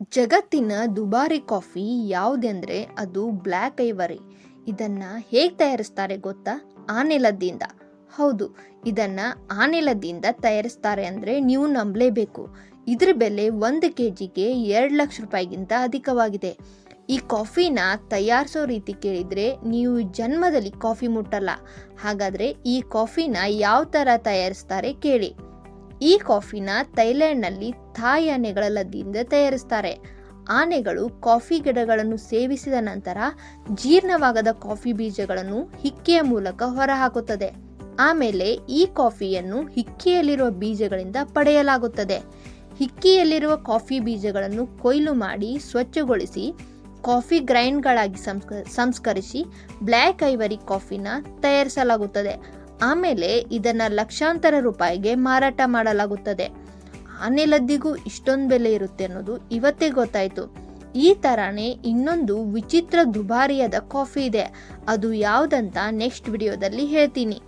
ಜಗತ್ತಿನ ದುಬಾರಿ ಕಾಫಿ ಯಾವುದೆಂದರೆ ಅದು ಬ್ಲ್ಯಾಕ್ ಐವರಿ. ಇದನ್ನು ಹೇಗೆ ತಯಾರಿಸ್ತಾರೆ ಗೊತ್ತಾ? ಆನೆಲದಿಂದ. ಹೌದು, ಇದನ್ನು ಆನೆಲದಿಂದ ತಯಾರಿಸ್ತಾರೆ ಅಂದರೆ ನೀವು ನಂಬಲೇಬೇಕು. ಇದ್ರ ಬೆಲೆ 1 kgಗೆ 2 ಲಕ್ಷ ರೂಪಾಯಿಗಿಂತ ಅಧಿಕವಾಗಿದೆ. ಈ ಕಾಫಿನ ತಯಾರಿಸೋ ರೀತಿ ಕೇಳಿದರೆ ನೀವು ಜನ್ಮದಲ್ಲಿ ಕಾಫಿ ಮುಟ್ಟಲ್ಲ. ಹಾಗಾದರೆ ಈ ಕಾಫಿನ ಯಾವ ಥರ ತಯಾರಿಸ್ತಾರೆ ಕೇಳಿ. ಈ ಕಾಫಿನ ಥೈಲ್ಯಾಂಡ್ನಲ್ಲಿ ಥಾಯ್ ಆನೆಗಳ ಲದ್ದಿಯಿಂದ ತಯಾರಿಸ್ತಾರೆ. ಆನೆಗಳು ಕಾಫಿ ಗಿಡಗಳನ್ನು ಸೇವಿಸಿದ ನಂತರ ಜೀರ್ಣವಾಗದ ಕಾಫಿ ಬೀಜಗಳನ್ನು ಹಿಕ್ಕೆಯ ಮೂಲಕ ಹೊರಹಾಕುತ್ತದೆ. ಆಮೇಲೆ ಈ ಕಾಫಿಯನ್ನು ಹಿಕ್ಕೆಯಲ್ಲಿರುವ ಬೀಜಗಳಿಂದ ಪಡೆಯಲಾಗುತ್ತದೆ. ಹಿಕ್ಕೆಯಲ್ಲಿರುವ ಕಾಫಿ ಬೀಜಗಳನ್ನು ಕೊಯ್ಲು ಮಾಡಿ ಸ್ವಚ್ಛಗೊಳಿಸಿ ಕಾಫಿ ಗ್ರೈಂಡ್ಗಳಾಗಿ ಸಂಸ್ಕರಿಸಿ ಬ್ಲ್ಯಾಕ್ ಐವರಿ ಕಾಫಿನ ತಯಾರಿಸಲಾಗುತ್ತದೆ. ಆಮೇಲೆ ಇದನ್ನು ಲಕ್ಷಾಂತರ ರೂಪಾಯಿಗೆ ಮಾರಾಟ ಮಾಡಲಾಗುತ್ತದೆ. ಆನೆಲದ್ದಿಗೂ ಇಷ್ಟೊಂದು ಬೆಲೆ ಇರುತ್ತೆ ಅನ್ನೋದು ಇವತ್ತೇ ಗೊತ್ತಾಯಿತು. ಈ ಥರನೇ ಇನ್ನೊಂದು ವಿಚಿತ್ರ ದುಬಾರಿಯಾದ ಕಾಫಿ ಇದೆ. ಅದು ಯಾವುದಂತ ನೆಕ್ಸ್ಟ್ ವಿಡಿಯೋದಲ್ಲಿ ಹೇಳ್ತೀನಿ.